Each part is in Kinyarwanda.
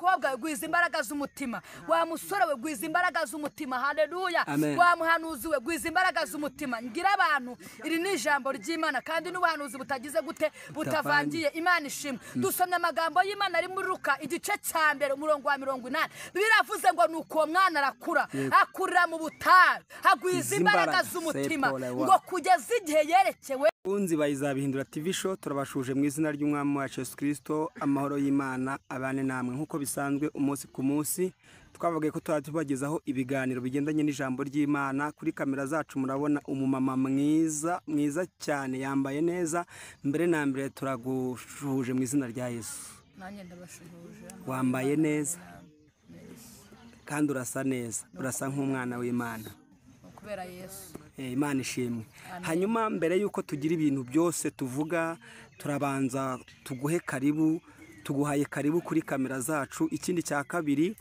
mukobwa we gwiza imbaraga z'umutima, wa musore we gwiza imbaraga z'umutima. Haleluya. Wa muhanuzi we gwiza imbaraga z'umutima. Ngira abantu iri ni ijambo ry'Imana kandi n'ubuhanuzi butagize gute butavangiye. Imana ishimwe. Dusomye amagambo y'Imana ari muri Luka igice cya mbere umurongo wa 80. Biravuze ngo nuko mwana arakura, akurira mu butayu, agwiza imbaraga z'umutima ngo kugeza igihe yerekewe. Unzi bayizabihindura TV show, turabashuje mu izina ry'umwami wacu Yesu Kristo. Amahoro y'Imana abane namwe nkuko bisanzwe umunsi ku munsi. Twavugaye ko tubagezaho ibiganiro bigendanye n'ijambo ry'Imana. Kuri kamera zacu murabona umumama mwiza cyane, yambaye neza. Mbere na mbere turagushuje mu izina rya Yesu. Nanjye ndabashuhuje. Wambaye neza kandi urasa neza, urasa nk'umwana w'Imana kubera Yesu. Imana ishimwe. Hanyuma mbere yuko tugira ibintu byose tuvuga, turabanza tuguhe karibu, tuguhaye karibu kuri kamera zacu. Ikindi cya kabiri,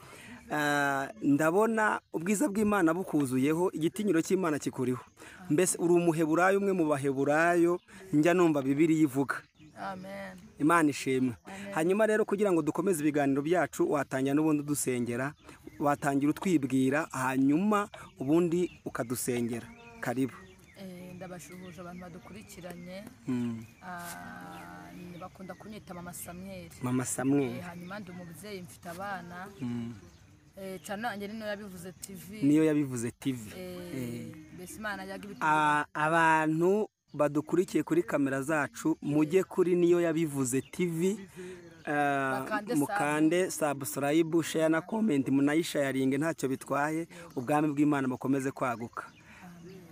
ndabona ubwiza bw'Imana bukuzuyeho, igitinyiro cy'Imana kikuriho. Mbese uri umuheburayo, umwe mu baheburayo njya numva Bibiliya ivuga. Amen. Imana ishimwe. Hanyuma rero kugira ngo dukomeze ibiganiro byacu, watangira n'ubundi dusengera, watangira utwibwira, hanyuma ubundi ukadusengera. Karibu. Ndabashuhuje abantu badukurikiranye. Bakunda kunyita Mama Samuel. Mama Samuel. Hanyuma ndi umubyeyi, mfite abana. Cyane nanjye niyo yabivuze TV. Niyo yabivuze TV. Mbese Imana yaga ibitugu. Abantu badukurikiye kuri kamera zacu, mujye kuri niyo yabivuze TV. Mukande subscribe, share na comment, munayisharinge, ntacyo bitwaye. Ubwami bw'Imana bukomeze kwaguka.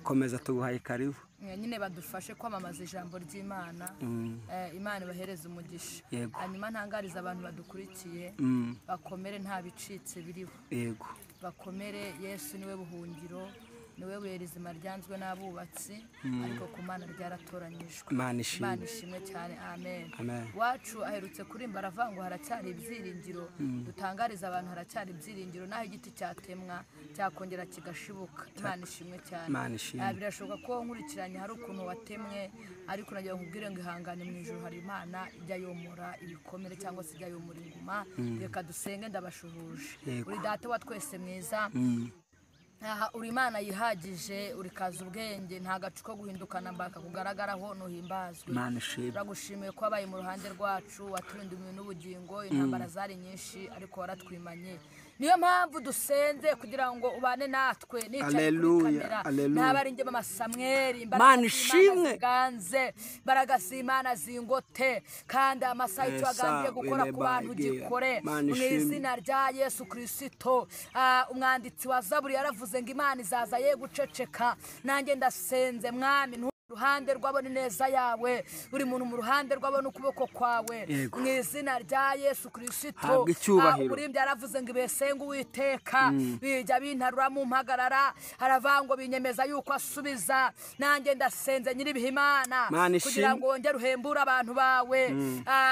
Komeza tuguhaye karibu. Nyine badufashe kwamamaza ijambo ry'Imana. Imana bahereza umugisha. Hanyuma ntangariza abantu badukurikiye, bakomere nta bicitse biriho. Yego. Bakomere, Yesu niwe buhungiro, niwe werizima ryanzwe n'abubatsi, ariko ku Mana ryaratoranyijwe. Imana ishimwe cyane. Amen. Wacu aherutse kurimba aravango haracyari ibyiringiro. Dutangariza abantu haracyari ibyiringiro, naho igiti cyatemwa cyakongera kigashibuka. Imana ishimwe cyane. Birashoboka ko nkurikiranye hari ukuntu watemwe, ariko nagiye nkubwire ngo ihangane, mu ijuru hari Imana ijya yomora ibikomere cyangwa se ijya yomora inguma. Reka dusenge. Ndabashuhuje. Uri data wa twese mwiza. Uri Imana yihagije, uri kaza ubwenge, nta gacu ko guhindukana mbaka kugaragaraho nuhimbazwe. Turagushimiye ko wabaye mu ruhande rwacu, waturindiye n'ubugingo, intambara zari nyinshi ariko waratwimanye. Niyo mpamvu dusenze kugira ngo ubane natwe. Nicaye kuri kamera ntabari nge Mama Samuel, Imana ishimwe ganze, imbaraga z'Imana zingote, kandi amasaha icyo agambiye gukora ku bantu gikore mu izina rya Yesu Kristo. Umwanditsi wa Zaburi yaravuze ngo Imana izaza ye guceceka. Nanjye ndasenze Mwami, ruhande rwabona neza yawe, buri muntu mu ruhande rwabona ukuboko kwawe, mu izina rya Yesu Kristo. Umurimbyi yaravuze ngo ibesenga Uwiteka, bijya bintarura mu mpagarara, haravango binyemeza yuko asubiza. Nanjye ndasenze nyiribihe Imana kugira ngo wongere uhembure abantu bawe,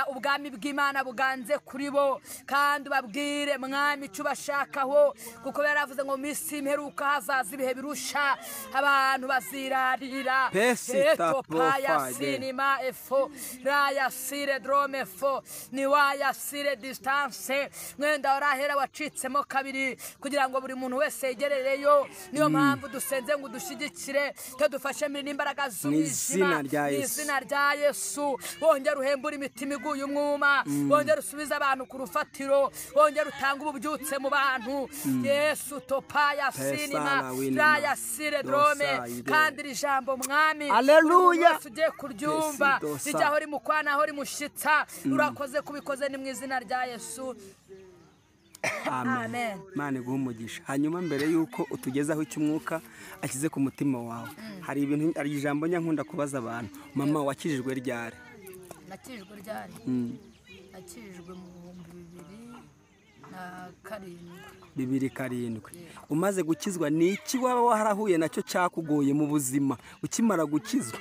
ubwami bw'Imana buganze kuri bo, kandi babwire Mwami icyo bashakaho, kuko yaravuze ngo misi imperuka hazaza ibihe birusha, abantu bazirarira. Eto paya sinima efo raya sire drome fo niwaya sire distance. Mwenda warahera wacitsemo kabiri kugira ngo buri muntu wese yegerereyo. Niyo mpamvu dusenze ngo dushigikire, dufashe n'imbaraga z'ubuzima mu izina rya Yesu. Wongere uhembure imitima iguye umwuma, wongere usubize abantu ku rufatiro, wongere utanga ububyutse mu bantu. Yesu topaya sinima raya sire drome. Kandi iri jambo Mwami, haleluya, tugiye kuryumva rijyaho rimukwana aho rimushitsa. Urakoze kubikoze ni mu izina rya Yesu. Amen. Imana iguhe umugisha. Hanyuma mbere yuko utugezaho icyo Umwuka ashyize ku mutima wawe, hari ijambo nyankunda kubaza abantu. Mama, wakijijwe ryari? Nakijijwe ryari? Nakijijwe mu 2007. Umaze gukizwa, ni iki waba warahuye nacyo cyakugoye mu buzima ukimara gukizwa?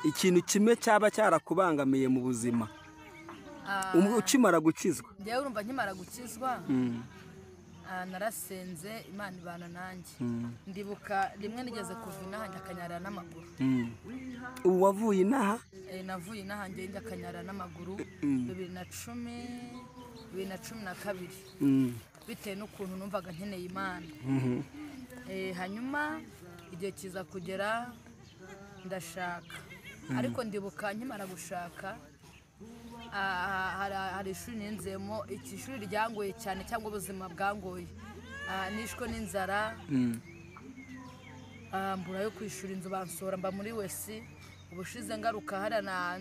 Ikintu kimwe cyaba cyarakubangamiye mu buzima ukimara gukizwa? Njyewe urumva nkimara gukizwa, narasenze, Imana ibana nanjye. Ndibuka rimwe nigeze kuva inaha njya Kanyarira n'amaguru. Ubu wavuye inaha navuye nahangiye njya Kanyara n'amaguru 2012 bitewe n'ukuntu numvaga nkeneye Imana. Hanyuma igihe kiza kugera ndashaka, ariko ndibuka nkimara gushaka hari ishuri ninzemo, iki shuri ryangoye cyane cyangwa ubuzima bwangoye, nishwe n'inzara, mbura yo kwishura inzu bansora mba muri wesi. Ubushize ngaruka harana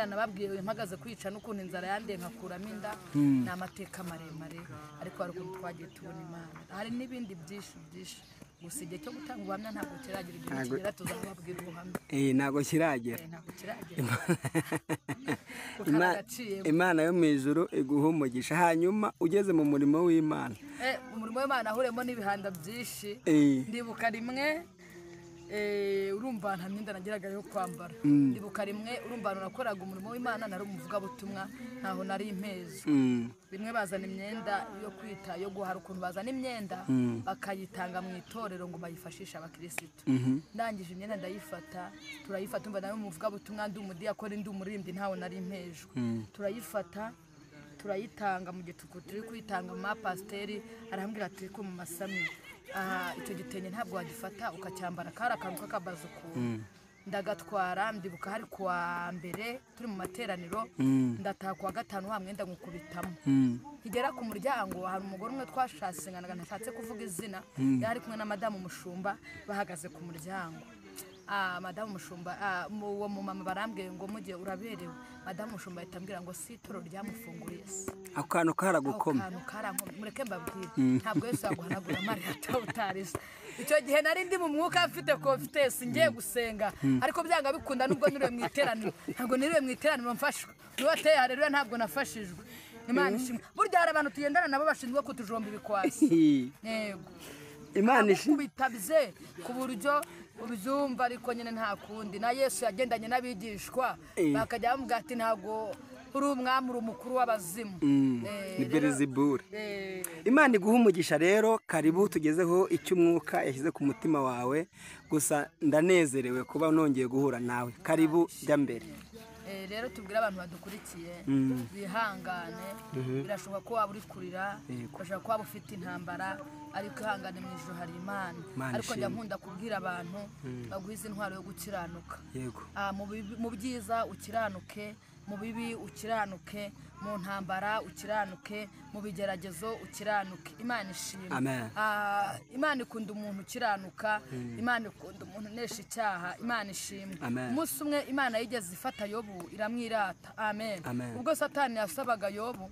nababwiye mpagaze kwica n'ukuntu inzara yandeye nkakuramo inda. Ni amateka maremare, ariko hari ukuntu twagiye tubona Imana. Hari n'ibindi byinshi gusa igihe cyo gutanga ubuhamya ntabwo kiragira, igihe kigera tuzababwira ubuhamya. Ntabwo kiragera. Imana yo mu ijuru iguha umugisha. Hanyuma ugeze mu murimo w'Imana, umurimo w'Imana ahuremo n'ibihanda byinshi. Ndibuka rimwe urumva nta myenda nagiraga yo kwambara. Ndibuka rimwe urumva nakoraga umurimo w'Imana, nari umuvugabutumwa, ntaho nari impezo. Bimwe bazana imyenda yo kwita yo guhara, ukuntu bazana imyenda bakayitanga mu itorero ngo bayifashishe abakirisitu. Ndangije imyenda ndayifata, turayifata, umva nayo umuvugabutumwa, ndi umudiyakoni, ndi umuririmbyi, ntaho nari impejo. Turayifata turayitanga, mu gituku turi kuyitanga mu mapasiteri arambwira ati ko mu masami icyo gitenye ntabwo wagifata ukacyambara, kari akantu k'akabazuku. Ndagatwara, ndibuka hari kuwa mbere turi mu materaniro, ndataha kuwa gatanu wa mwenda nkukubitamo. Higera ku muryango hari umugore umwe twashatse, ntashatse kuvuga izina, yari kumwe na madamu Mushumba, bahagaze ku muryango. Madamu Mushumba, uwo mumama barambwiye ngo mugiye uraberewe. Madamu Mushumba yitambwira ngo si itoro ryamufunguriye se. Ako kantu karagukoma. Mureke mbabwire, ntabwo Yesu yaguhanagura amarira atawutariza. Icyo gihe nari ndi mu mwuka mfite confidence ngiye gusenga, ariko byanga bikunda nubwo niriwe mu iteraniro. Ntabwo niriwe mu iteraniro mfashwe. Niwateye haleluya ntabwo nafashijwe. Imana ishimwe. Burya hari abantu tugendana nabo bashinzwe kutujomba ibikwasi. Yego. Imana ishimwe. Bitabye ku buryo ubyumva, ariko nyine nta kundi. Na Yesu yagendanye n'abigishwa bakajya bamubwira ati ntabwo uri umwami, uri umukuru w'abazimu. Ni Beelzebul. Imana iguha umugisha rero. Karibu tugezeho icyo umwuka yashyize ku mutima wawe, gusa ndanezerewe kuba nongeye guhura nawe. Karibu jya mbere. Rero tubwira abantu badukurikiye bihangane. Birashoboka ko waba uri kurira, birashoboka ko waba ufite intambara, ariko ihangane, mu ijuru hari Imana. Ariko njya nkunda kubwira abantu baguhize intwaro yo gukiranuka. Mu byiza ukiranuke, mu bibi ukiranuke, mu ntambara ukiranuke, mu bigeragezo ukiranuke. Imana ishimwe. Imana ikunda umuntu ukiranuka, Imana ikunda umuntu unesha icyaha. Imana ishimwe. Umunsi umwe Imana yigeze ifata Yobu iramwirata. Amen. Ubwo Satani yasabaga Yobu,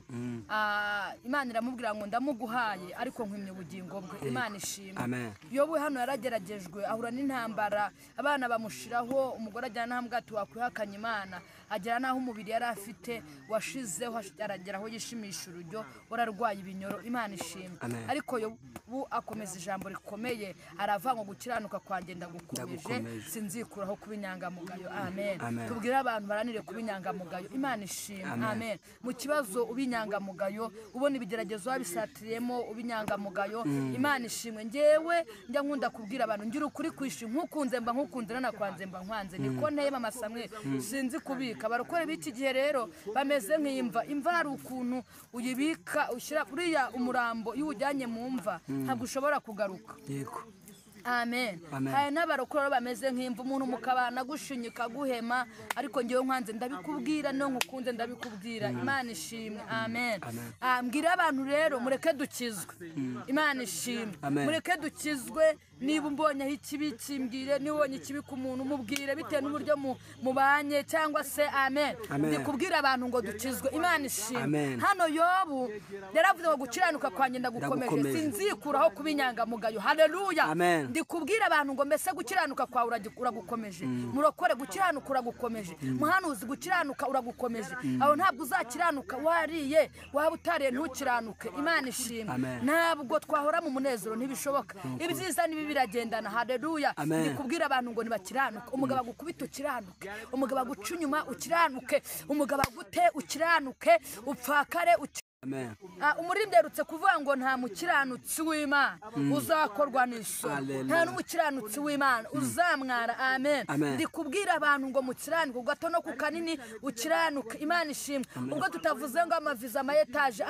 Imana iramubwira ngo ndamuguhaye ariko nkwimye ubugingo bwe. Imana ishimwe. Yobu hano yarageragejwe, ahura n'intambara, abana bamushiraho, umugore ajyana n'ahambwa ati wakwihakanye Imana, agera naho umubiri yari afite washizeho, arageraho yishimisha urujyo, wararwaye ibinyoro. Imana ishimwe. Ariko Yobu akomeza ijambo rikomeye, aravuga ngo gukiranuka kwanjye ndagukomeje, sinzikuraho kuba inyangamugayo. Amen. Tubwire abantu baranire kuba inyangamugayo. Imana ishimwe. Amen. Mu kibazo uba inyangamugayo, ubona ibigeragezo wabisatiriyemo uba inyangamugayo. Imana ishimwe. Ngewe njya nkunda kubwira abantu ngira ukuri kwishi, nkukunze mba nkukunze, nakwanze mba nkwanze. Niko nteye Mama Samuel, sinzi kubika. Barokore b'iki gihe rero bameze nk'imva. Imva hari ukuntu uyibika, ushyira uriya umurambo, iyo ujyanye mu mva ntabwo ushobora kugaruka. Yego. Amen. Hari n'abarokore bameze nk'imva, umuntu mukabana gushinyika guhema, ariko ngewe nkwanze ndabikubwira, no nkukunze ndabikubwira. Imana ishimwe. Amen. Mbwira abantu rero mureke dukizwe. Imana ishimwe. Mureke dukizwe. Niba umbonyeho ikibi kimbwire, nibonye ikibi ku muntu mubwire, bitewe n'uburyo mubanye cyangwa se. Amen. Ndikubwira abantu ngo dukizwe. Imana ishimwe. Hano Yobu yaravuze ngo gukiranuka kwanjye ndagukomeje, sinzikuraho kuba inyangamugayo. Haleluya. Ndikubwira abantu ngo mbese gukiranuka kwawe uragukomeje. Murokore gukiranuka uragukomeje. Muhanuzi gukiranuka uragukomeje. Aho ntabwo uzakiranuka wariye, waba utariye ntukiranuke. Imana ishimwe. Ntabwo twahora mu munezero, ntibishoboka. Ibyiza nibi biragendana. Haleluya. Ndikubwira abantu ngo nibakiranuka. Umugabo agukubita ukiranuke, umugabo aguca inyuma ukiranuke, umugabo agute ukiranuke, upfakare Amen. Umuririmbyi yerutse kuvuga ngo nta mukiranutsi w'Imana uzakorwa n'isoni, nta n'umukiranutsi w'Imana uzamwara. Amen. Ndi kubwira abantu ngo mukiranuke ku gato no ku kanini, ukiranuke. Imana ishimwe. Ubwo tutavuze ngo amaviza amayetaje,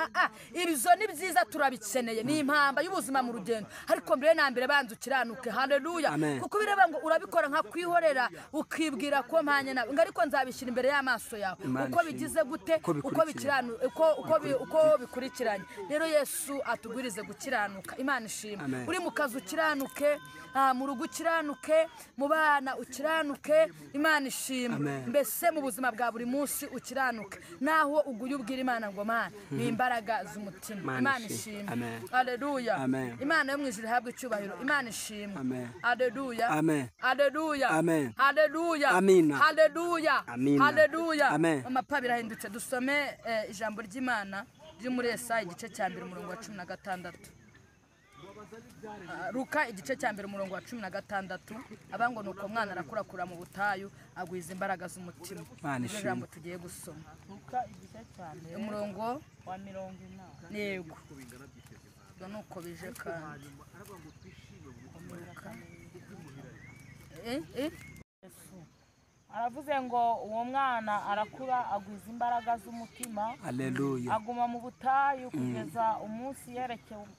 ibizo ni byiza turabikeneye, ni impamba y'ubuzima mu rugendo, ariko mbere na mbere banza ukiranuke. Haleluya. Kuko bireba ngo urabikora nka kwihorera ukibwira ko mpanye nawe, ariko nzabishyira imbere y'amaso yawe uko bigize gute, uko bikiranuke, uko bikurikiranye. Rero Yesu atugwirize gukiranuka. Imana ishimwe. Uri mu kazi ukiranuke, mu rugo ukiranuke, mu bana ukiranuke. Imana ishimwe. Mbese mu buzima bwa buri munsi ukiranuke, naho uguye ubwira Imana ngo Mana ni imbaraga z'umutima. Imana ishimwe. Haleluya. Imana yo mu ijuru ihabwe icyubahiro. Imana ishimwe. Haleluya. Haleluya. Haleluya. Haleluya. Haleluya. Amapa birahindutse. Dusome ijambo ry'Imana ryo muri Yesaya igice cya 1 umurongo wa 16. Luka igice cya 1 umurongo wa 16. Abango nuko mwana arakurakura mu butayu agwiza imbaraga z'umutima. Ijambo tugiye gusoma Luka igice cya 1 umurongo wa 40. Yego. Nuko bije kandi aravuze ngo uwo mwana arakura agwiza imbaraga z'umutima. Haleluya. Aguma mu butayu kugeza umunsi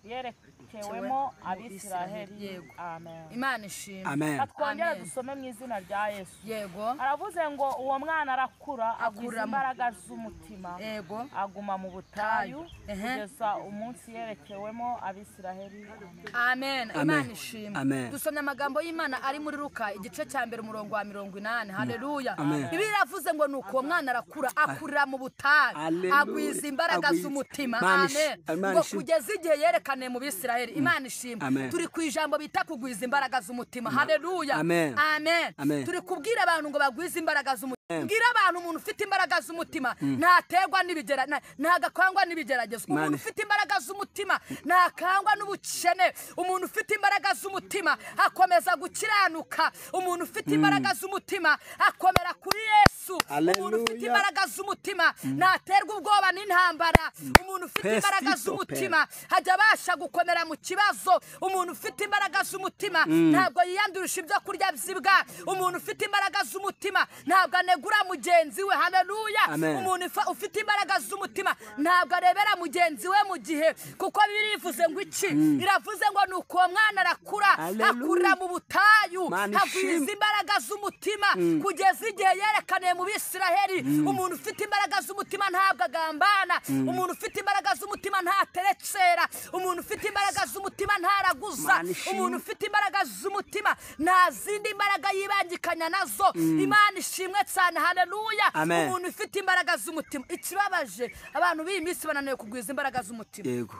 yerekewemo Abisiraheli. Amen. Imana ishimwe. Amen. Twongera dusome mu izina rya Yesu. Yego. Aravuze ngo uwo mwana arakura agwiza imbaraga z'umutima. Yego. Aguma mu butayu kugeza umunsi yerekewemo Abisiraheli. Amen. Imana ishimwe. Dusomye amagambo y'Imana ari muri Luka igice cya 1 umurongo wa 80. Haleluya. Bibiliya iravuze ngo nuko mwana arakura akurira mu butayu agwiza imbaraga z'umutima. Amen. Ngo kugeza igihe yerekane mu Bisiraheli. Imana ishimwe. Turi ku ijambo bita kugwiza imbaraga z'umutima. Haleluya. Amen. Turi kubwira abantu ngo bagwize imbaraga z'umutima. Ngira abantu umuntu ufite imbaraga z'umutima ntategwa n'ibigeragezo, ntagakangwa n'ibigeragezo. Umuntu ufite imbaraga z'umutima ntakangwa n'ubukene. Umuntu ufite imbaraga z'umutima akomeza gukiranuka. Umuntu ufite imbaraga z'umutima akomera kuri Yesu. Umuntu ufite imbaraga z'umutima ntaterwa ubwoba n'intambara. Umuntu ufite imbaraga z'umutima hajya abasha gukomera mu kibazo. Umuntu ufite imbaraga z'umutima ntabwo yiyandurisha ibyo kurya byibwa. Umuntu ufite imbaraga z'umutima ntabwo anegura mugenzi we. Haleluya. Umuntu ufite imbaraga z'umutima ntabwo arebera mugenzi we mu gihe, kuko Bibiliya ivuze ngo iki? Iravuze ngo nuko mwana arakura akurira mu butayu agwiza imbaraga z'umutima kugeza igihe yerekaniye mu Bisiraheli. Umuntu ufite imbaraga z'umutima ntabwo agambana. Umuntu ufite imbaraga z'umutima ntaterekera. Umuntu ufite imbaraga z'umutima ntaraguza. Umuntu ufite imbaraga z'umutima nta zindi imbaraga yibangikanya nazo. Imana ishimwe cyane. Haleluya. Umuntu ufite imbaraga z'umutima. Ikibabaje abantu b'iyi minsi bananiwe kugwiza imbaraga z'umutima. Yego.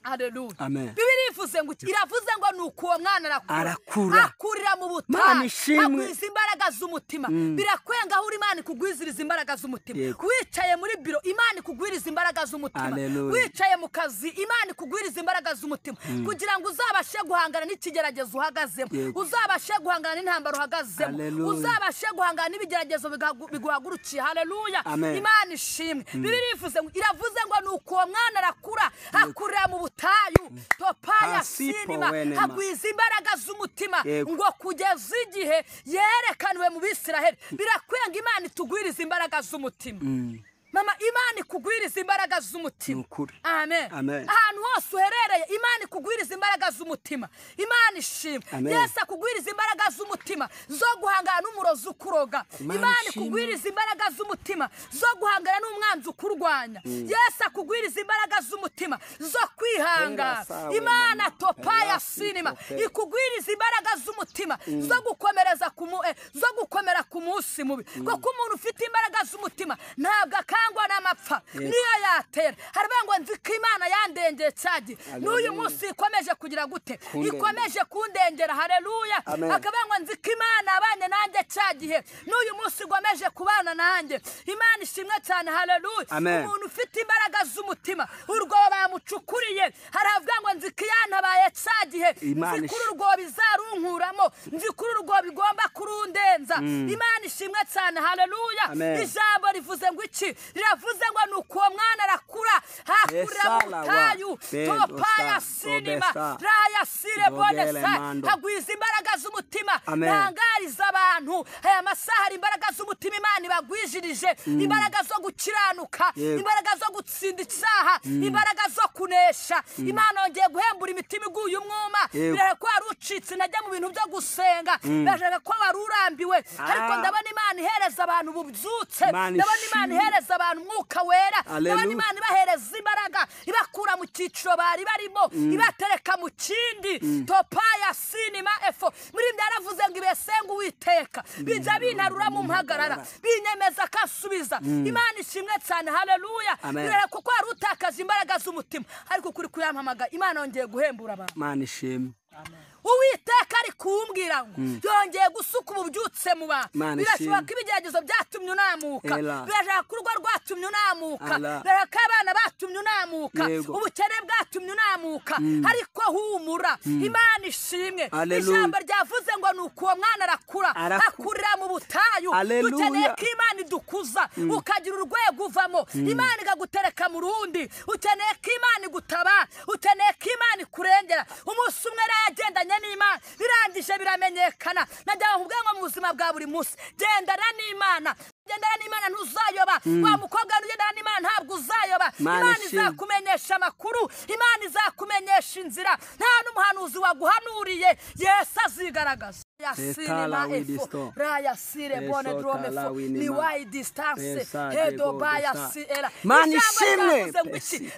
Haleluya. Bibiliya ivuze ngo iravuze ngo nuko uwo mwana arakura akurira mu butayu agwiza imbaraga z'umutima. Birakwenga aho Imana ikugwiziriza imbaraga z'umutima. Wicaye muri biro Imana ikugwiriza imbaraga z'umutima. Wicaye mu kazi Imana ikugwiriza imbaraga z'umutima, kugira ngo uzabashe guhangana n'ikigeragezo uhagazemo, uzabashe guhangana n'intambara uhagazemo, uzabashe guhangana n'ibigeragezo biguhagurukiye. Haleluya. Imana ishimwe. Bibiliya iravuze ngo nuko uwo mwana arakura akurira mu butayu topaya sinima agwiza imbaraga z'umutima ngo kugeza igihe yerekaniwe mu Bisiraheli. Birakwenga Imana itugwiriza imbaraga z'umutima. Mama, Imana ikugwiriza imbaraga z'umutima. Amen. Ahantu hose uherereye Imana ikugwiriza imbaraga z'umutima. Imana ishimwe. Yesu akugwiriza imbaraga z'umutima zo guhangana n'umurozi ukuroga. Imana ikugwiriza imbaraga z'umutima zo guhangana n'umwanzi ukurwanya. Yesu akugwiriza imbaraga z'umutima zo kwihangana. Imana topaya sinima ikugwiriza imbaraga z'umutima zo gukomera ku munsi mubi. Kuko umuntu ufite imbaraga z'umutima ntabwo akangwa n'amapfa niyo yatera. Haravuga ngo nzi ko Imana yandengeye cyagi n'uyu munsi ikomeje kugira gute, ikomeje kundengera. Haleluya. Akavuga ngo nzi ko Imana abanye nanjye cyagihe n'uyu munsi igomeje kubana nanjye. Imana ishimwe cyane. Haleluya. Umuntu ufite imbaraga z'umutima urwo bamucukuriye haravuga ngo nzi ko yantabaye cyagihe, nzi kuri urwo bizarunkuramo, nzi kuri urwo bigomba kurundenza. Imana ishimwe cyane. Haleluya. Ijambo rivuze ngo iki? riravuze ngo nuko uwo mwana arakura hakurira mu butayu topaya sinima raya sire bonesa hagwiza imbaraga z'umutima ntangariza abantu aya masaha hari imbaraga z'umutima Imana ibagwijirije imbaraga zo gukiranuka imbaraga zo gutsinda icyaha imbaraga zo kunesha Imana yongeye guhembura imitima iguye umwuma bireke ko wari ucitse najya mu bintu byo gusenga bireke ko wari urambiwe ariko ndabona Imana ihereza abantu ububyutse ndabona Imana ihereza abantu umwuka wera ndabona Imana ibahereza imbaraga ibakura mu cyiciro bari barimo ibatereka mu kindi topaya sinima efo muri byaravuze ngo ibesenga Uwiteka bijya bintarura mu mpagarara binyemeza kasubiza Imana ishimwe cyane haleluya bireke ko wari utakaje imbaraga z'umutima ariko kuri kuyampamaga Imana yongeye guhembura abantu Imana ishimwe Uwiteka ari kumbwira ngo yongeye gusuka ububyutse mu bantu birashoboka ibigeragezo byatumye unamuka birashaka kurwa rwatumye unamuka birashaka abana batumye unamuka ubukene bwatumye unamuka ariko humura Imana ishimwe ijambo ryavuze ngo nuko uwo mwana arakura akurira mu butayu dukeneye ko Imana idukuza ukagira urwego uvamo Imana igagutereka mu rundi ukeneye ko Imana igutaba ukeneye ko Imana ikurengera umunsi umwe yagendanye n'Imana birangije biramenyekana najya nkubwira ngo mu buzima bwa buri munsi gendana n'Imana ntuzayoba wa mukobwa ugendana n'Imana ntabwo uzayoba Imana izakumenyesha amakuru Imana izakumenyesha inzira nta n'umuhanuzi waguhanuriye Yesu azigaragaza Yasinima efo raya sire bone drome fo ni wide distance hedo baya siera Imana ishimwe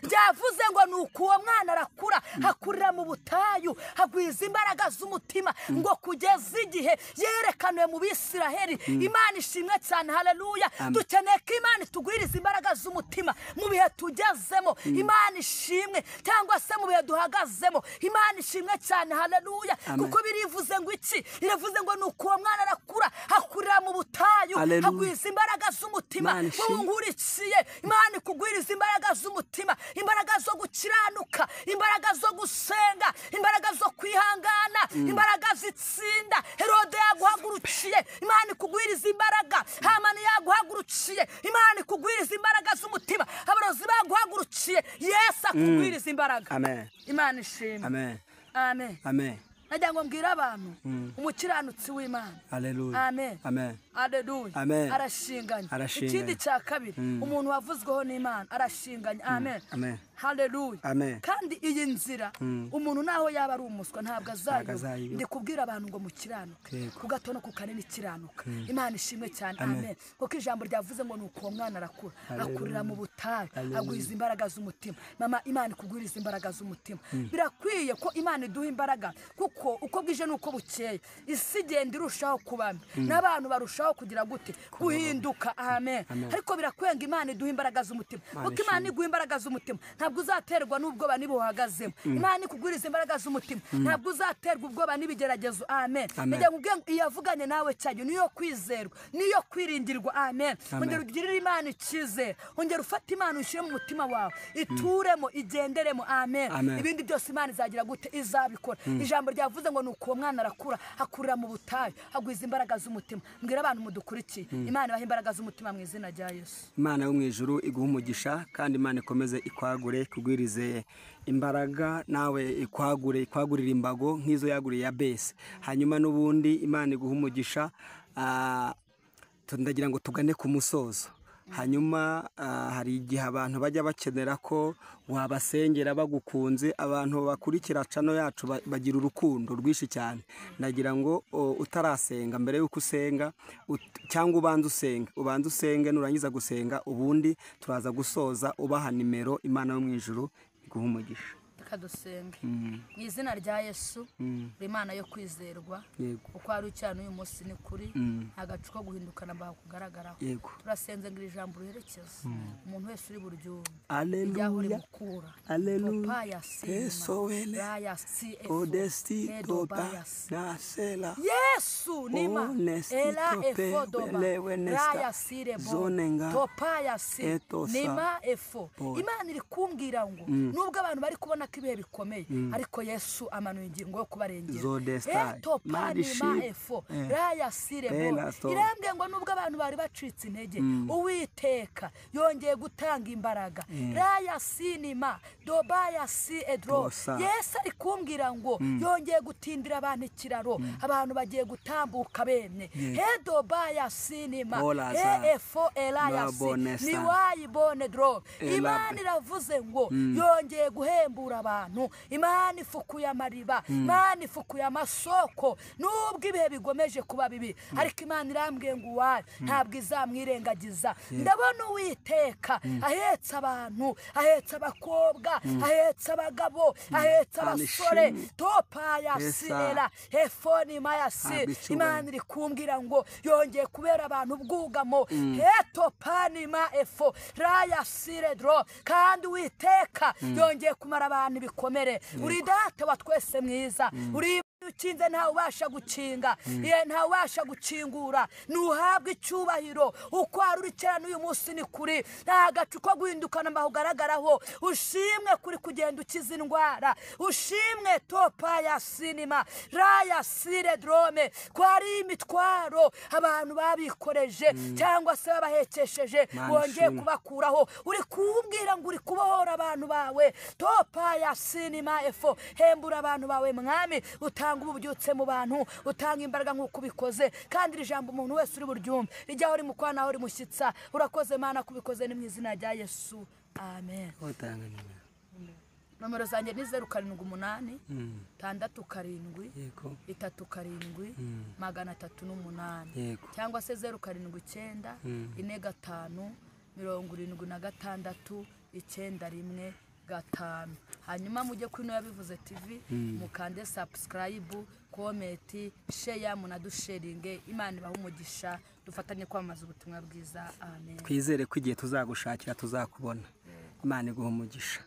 byavuze ngo nuko uwo mwana arakura hakurira mu butayu hagwiza imbaraga z'umutima ngo kugeza igihe yerekanwe mu Bisiraheli Imana ishimwe cyane haleluya dukeneye ko Imana itugwiriza imbaraga z'umutima mu bihe tugezemo Imana ishimwe cyangwa se mu bihe duhagazemo Imana ishimwe cyane haleluya kuko birivuze ngo iki iravuze ngo nuko uwo mwana arakura hakurira mu butayu hagwiza imbaraga z'umutima wowe nkurikiye Imana ikugwiriza imbaraga z'umutima imbaraga zo gukiranuka imbaraga zo gusenga imbaraga zo kwihangana imbaraga zitsinda Herode yaguhagurukiye Imana ikugwiriza imbaraga Hamani yaguhagurukiye Imana ikugwiriza imbaraga z'umutima abarozi baguhagurukiye Yesu akugwiriza imbaraga Imana ishimwe amen najya ngo mbwira abantu umukiranutsi w'Imana amen haleluya arashinganye ikindi cya kabiri umuntu wavuzweho n'Imana arashinganye amen haleluya kandi iyi nzira umuntu naho yaba ari umuswa ntabwo azayoba ndi kubwira abantu ngo mukiranuke ku gato no ku kanini kiranuka Imana ishimwe cyane amen kuko ijambo ryavuze ngo nuko uwo mwana arakura akurira mu butayu agwiza imbaraga z'umutima mama Imana ikugwiriza imbaraga z'umutima birakwiye ko Imana iduha imbaraga kuko uko bwije nuko bukeye isi igenda irushaho kubambi n'abantu barushaho kugira gute guhinduka amen ariko birakwenga Imana iduha imbaraga z'umutima kuko Imana iguha imbaraga z'umutima ntabwo uzaterwa n'ubwoba nibuhagazemo Imana ikugwiriza imbaraga z'umutima ntabwo uzaterwa ubwoba n'ibigeragezo amen najya nkubwira ngo iyavuganye nawe cyayo niyo kwizerwa niyo kwiringirwa amen ongera ugirire Imana icyizere ongera ufate Imana ushyire mu mutima wawe ituremo igenderemo amen ibindi byose Imana izagira gute izabikora ijambo ryavuze ngo nuko uwo mwana arakura akurira mu butayu agwiza imbaraga z'umutima mbwira abantu mudukurikiye Imana ibaha imbaraga z'umutima mu izina rya Yesu Imana yo mu ijuru iguha umugisha kandi Imana ikomeze ikwagure kugwirize imbaraga nawe ikwagurira imbago nk'izo yaguriye ya Bese hanyuma n'ubundi Imana iguha umugisha ndagira ngo tugane ku musozo hanyuma hari igihe abantu bajya bakenera ko wabasengera bagukunze abantu bakurikira cano yacu bagira urukundo rwinshi cyane ndagira ngo utarasenga mbere yuko usenga cyangwa ubanza usenge nurangiza gusenga ubundi turaza gusoza ubaha nimero Imana yo mu ijuru iguha umugisha kadusenge mu izina rya Yesu Imana yo kwizerwa uko ari cyane uyu munsi ni kuri agacu ko guhindukana mbaho kugaragaraho turasenze ngo ijambo riherekeza umuntu wese uri buryumve Alleluia Alleluia Odesti Nasela Yesu nima ela efodoba raya sire zonenga topaya si nima efo Imana iri kumbwira ngo nubwo abantu bari kubona ko ibihe bikomeye ariko Yesu amanuye ingingo yo kubarengera Zodestai, eto pani Manishi, ma efo raya sire bo Bela Sto. irambwe ngo nubwo abantu bari bacitse intege Uwiteka yongeye gutanga imbaraga raya sinima dobaya si edro Dosa. Yesu ari kumbwira ngo yongeye gutindira abantu ikiraro abantu bagiye gutambuka bemye hedo baya sinima Olaza. efo elaya si Babonesa. ni wayibone dro Elabe. Imana iravuze ngo yongeye guhembura abantu Imana ifukuye amariba Imana ifukuye amasoko nubwo ibihe bigomeje kuba bibi ariko Imana irambwiye ngo uwayo ntabwo izamwirengagiza ndabona Uwiteka ahetse abantu ahetse abakobwa ahetse abagabo ahetse abasore topa ya sirela efoni mayasi Imana iri kumbwira ngo yongeye kubera abantu ubwugamo heto panima efo raya siredro kandi Uwiteka yongeye kumara abantu ibikomere uri data wa twese mwiza uri ukinze ntawe ubasha gukinga ntawe ubasha gukingura nuhabwe icyubahiro uko arurikirana uyu munsi ni kuri nta gacu ko guhindukana mbaho ugaragaraho ushimwe kuri kugenda ukiza indwara ushimwe topa ya sinima raya sire drome ko ari imitwaro abantu babikoreje cyangwa se babahekesheje wongeye kubakuraho uri kumbwira ngo uri kubohora abantu bawe topa ya sinima efo hembura abantu bawe mwami utanga ububyutse mu bantu utanga imbaraga nk'uko ubikoze kandi iri jambo umuntu wese uri buryumve rijyaho uri mukwana aho uri mushyitsa urakoze Mana kubikoze ni mu izina rya Yesu amen. Nomero zanjye ni 078 6 Yego. 3 7 308 cyangwa se 079 45 76 91 gatanu hanyuma mujye kuri Yabivuze TV mukande subscribe comment share munadusharinge Imana ibaha umugisha dufatanye kwamaza ubutumwa bwiza amen. Twizere ko igihe tuzagushakira tuzakubona Imana iguha umugisha.